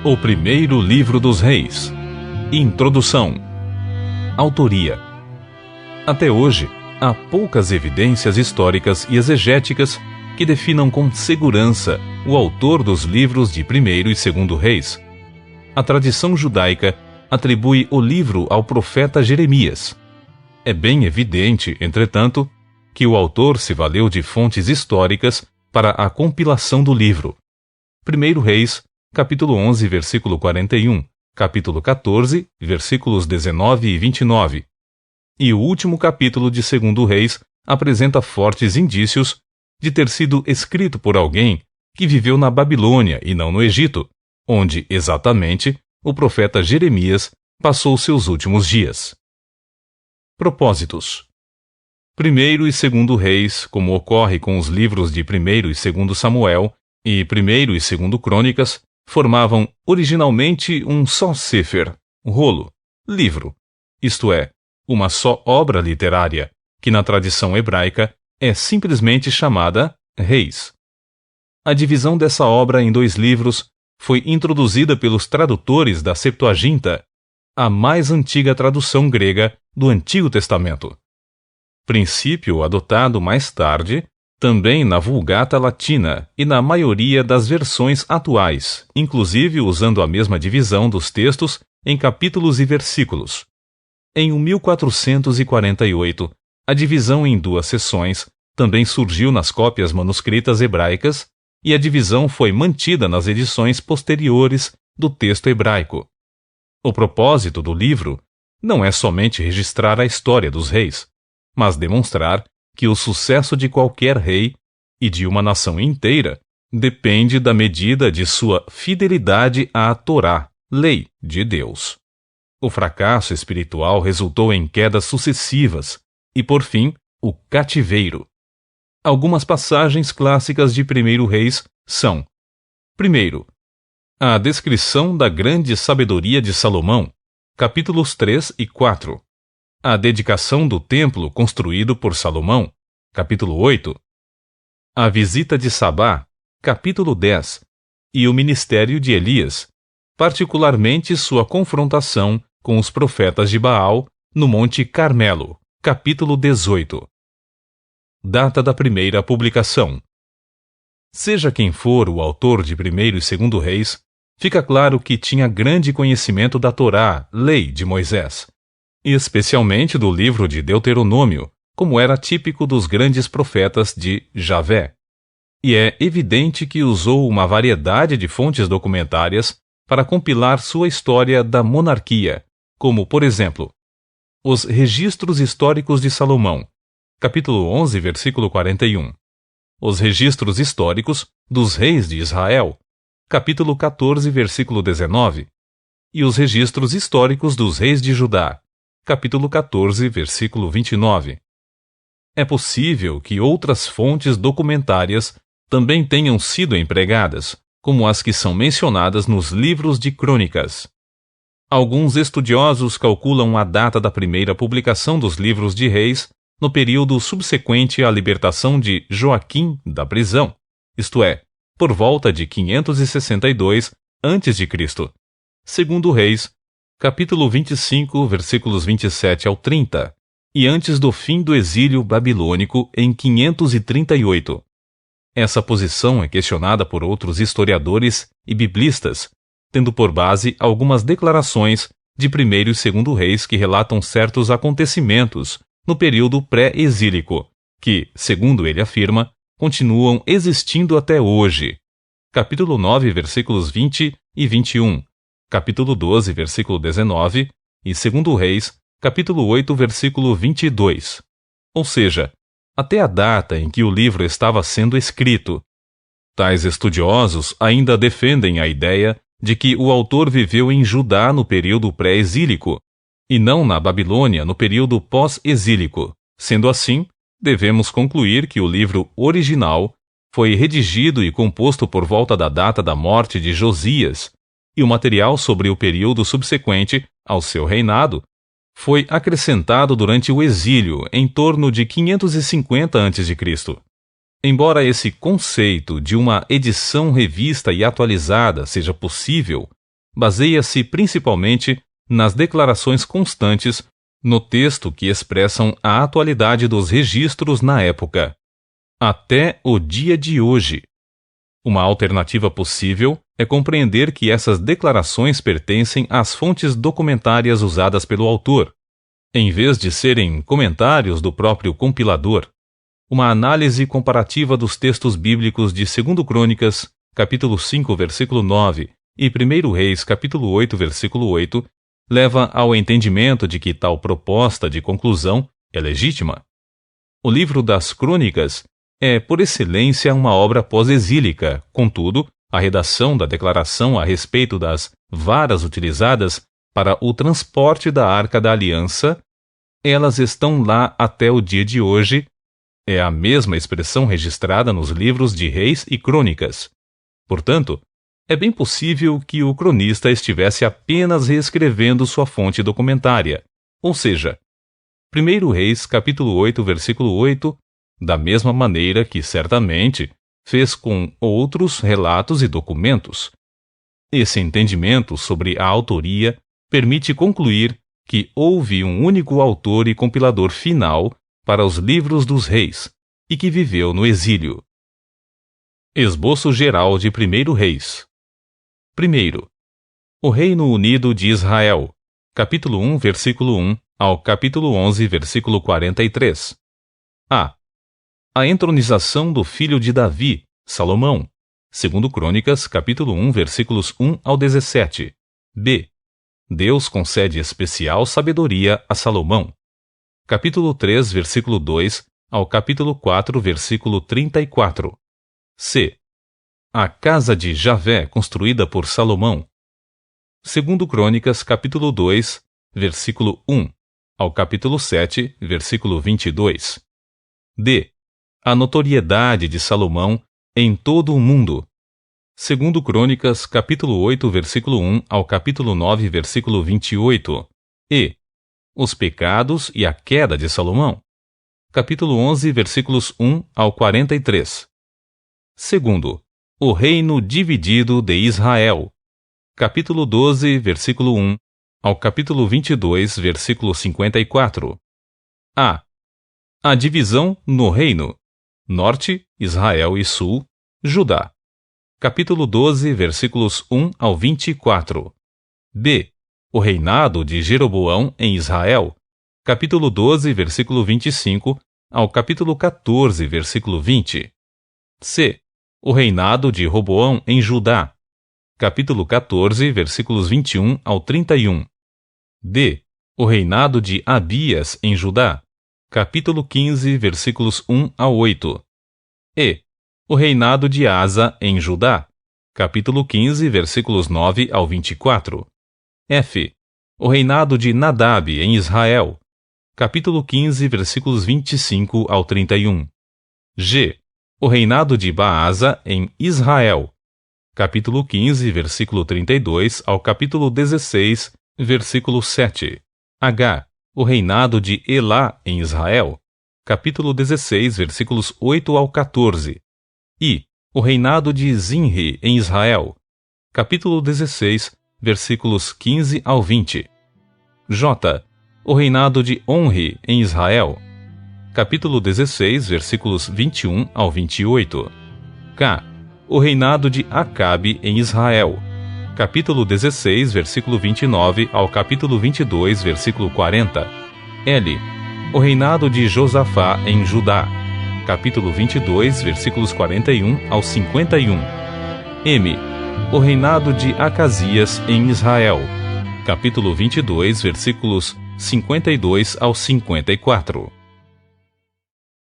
O primeiro livro dos reis. Introdução. Autoria. Até hoje, há poucas evidências históricas e exegéticas que definam com segurança o autor dos livros de primeiro e segundo reis. A tradição judaica atribui o livro ao profeta Jeremias. É bem evidente, entretanto, que o autor se valeu de fontes históricas para a compilação do livro. 1 Reis, capítulo 11, versículo 41, capítulo 14, versículos 19 e 29. E o último capítulo de 2 Reis apresenta fortes indícios de ter sido escrito por alguém que viveu na Babilônia e não no Egito, onde, exatamente, o profeta Jeremias passou seus últimos dias. Propósitos. 1 e 2 Reis, como ocorre com os livros de 1 e 2 Samuel e 1 e 2 Crônicas, formavam originalmente um só sefer, rolo, livro, isto é, uma só obra literária, que na tradição hebraica é simplesmente chamada Reis. A divisão dessa obra em 2 livros foi introduzida pelos tradutores da Septuaginta, a mais antiga tradução grega do Antigo Testamento. Princípio adotado mais tarde também na Vulgata Latina e na maioria das versões atuais, inclusive usando a mesma divisão dos textos em capítulos e versículos. Em 1448, a divisão em 2 seções também surgiu nas cópias manuscritas hebraicas e a divisão foi mantida nas edições posteriores do texto hebraico. O propósito do livro não é somente registrar a história dos reis, mas demonstrar que o sucesso de qualquer rei e de uma nação inteira depende da medida de sua fidelidade à Torá, lei de Deus. O fracasso espiritual resultou em quedas sucessivas e, por fim, o cativeiro. Algumas passagens clássicas de 1 Reis são: 1. A descrição da grande sabedoria de Salomão, capítulos 3 e 4. A dedicação do templo construído por Salomão, capítulo 8. A visita de Sabá, capítulo 10. E o ministério de Elias, particularmente sua confrontação com os profetas de Baal no Monte Carmelo, capítulo 18. Data da primeira publicação. Seja quem for o autor de 1 e 2 Reis, fica claro que tinha grande conhecimento da Torá, lei de Moisés, e especialmente do livro de Deuteronômio, como era típico dos grandes profetas de Javé. E é evidente que usou uma variedade de fontes documentárias para compilar sua história da monarquia, como, por exemplo, os Registros Históricos de Salomão, capítulo 11, versículo 41. Os Registros Históricos dos Reis de Israel, capítulo 14, versículo 19. E os Registros Históricos dos Reis de Judá, capítulo 14, versículo 29. É possível que outras fontes documentárias também tenham sido empregadas, como as que são mencionadas nos livros de Crônicas. Alguns estudiosos calculam a data da primeira publicação dos livros de Reis no período subsequente à libertação de Joaquim da prisão, isto é, por volta de 562 a.C., segundo Reis, capítulo 25, versículos 27 ao 30, e antes do fim do exílio babilônico em 538. Essa posição é questionada por outros historiadores e biblistas, tendo por base algumas declarações de 1 e 2 Reis que relatam certos acontecimentos no período pré-exílico, que, segundo ele afirma, continuam existindo até hoje. Capítulo 9, versículos 20 e 21. Capítulo 12, versículo 19, e 2 Reis, capítulo 8, versículo 22. Ou seja, até a data em que o livro estava sendo escrito. Tais estudiosos ainda defendem a ideia de que o autor viveu em Judá no período pré-exílico, e não na Babilônia no período pós-exílico. Sendo assim, devemos concluir que o livro original foi redigido e composto por volta da data da morte de Josias, e o material sobre o período subsequente ao seu reinado foi acrescentado durante o exílio em torno de 550 a.C. Embora esse conceito de uma edição revista e atualizada seja possível, baseia-se principalmente nas declarações constantes no texto que expressam a atualidade dos registros na época, até o dia de hoje. Uma alternativa possível é compreender que essas declarações pertencem às fontes documentárias usadas pelo autor, em vez de serem comentários do próprio compilador. Uma análise comparativa dos textos bíblicos de 2 Crônicas, capítulo 5, versículo 9, e 1 Reis, capítulo 8, versículo 8, leva ao entendimento de que tal proposta de conclusão é legítima. O livro das Crônicas é, por excelência, uma obra pós-exílica. Contudo, a redação da declaração a respeito das varas utilizadas para o transporte da Arca da Aliança, elas estão lá até o dia de hoje. É a mesma expressão registrada nos livros de Reis e Crônicas. Portanto, é bem possível que o cronista estivesse apenas reescrevendo sua fonte documentária, ou seja, 1 Reis, capítulo 8, versículo 8, da mesma maneira que, certamente, fez com outros relatos e documentos. Esse entendimento sobre a autoria permite concluir que houve um único autor e compilador final para os livros dos reis, e que viveu no exílio. Esboço geral de 1 Reis. 1. O Reino Unido de Israel, capítulo 1, versículo 1 ao capítulo 11, versículo 43. A. A entronização do filho de Davi, Salomão, 2 Crônicas, capítulo 1, versículos 1 ao 17. B. Deus concede especial sabedoria a Salomão, capítulo 3, versículo 2 ao capítulo 4, versículo 34. C. A casa de Javé construída por Salomão, 2 Crônicas, capítulo 2, versículo 1 ao capítulo 7, versículo 22. D. A notoriedade de Salomão em todo o mundo, 2 Crônicas, capítulo 8, versículo 1 ao capítulo 9, versículo 28. E. Os pecados e a queda de Salomão, capítulo 11, versículos 1 ao 43. Segundo, o reino dividido de Israel, capítulo 12, versículo 1 ao capítulo 22, versículo 54. A. A divisão no reino, norte, Israel e sul, Judá, capítulo 12, versículos 1 ao 24. B. O reinado de Jeroboão em Israel, capítulo 12, versículo 25 ao capítulo 14, versículo 20. C. O reinado de Roboão em Judá, capítulo 14, versículos 21 ao 31. D. O reinado de Abias em Judá, capítulo 15, versículos 1 ao 8. E. O reinado de Asa em Judá, capítulo 15, versículos 9 ao 24. F. O reinado de Nadab em Israel, capítulo 15, versículos 25 ao 31. G. O reinado de Baasa em Israel, capítulo 15, versículo 32 ao capítulo 16, versículo 7. H. O reinado de Elá em Israel, capítulo 16, versículos 8 ao 14. I. O reinado de Zinri em Israel, capítulo 16, versículos 15 ao 20. J. O reinado de Onri em Israel, capítulo 16, versículos 21 ao 28. K. O reinado de Acabe em Israel, capítulo 16, versículo 29 ao capítulo 22, versículo 40. L. O reinado de Josafá em Judá, capítulo 22, versículos 41 ao 51. M. O reinado de Acasias em Israel, capítulo 22, versículos 52 ao 54.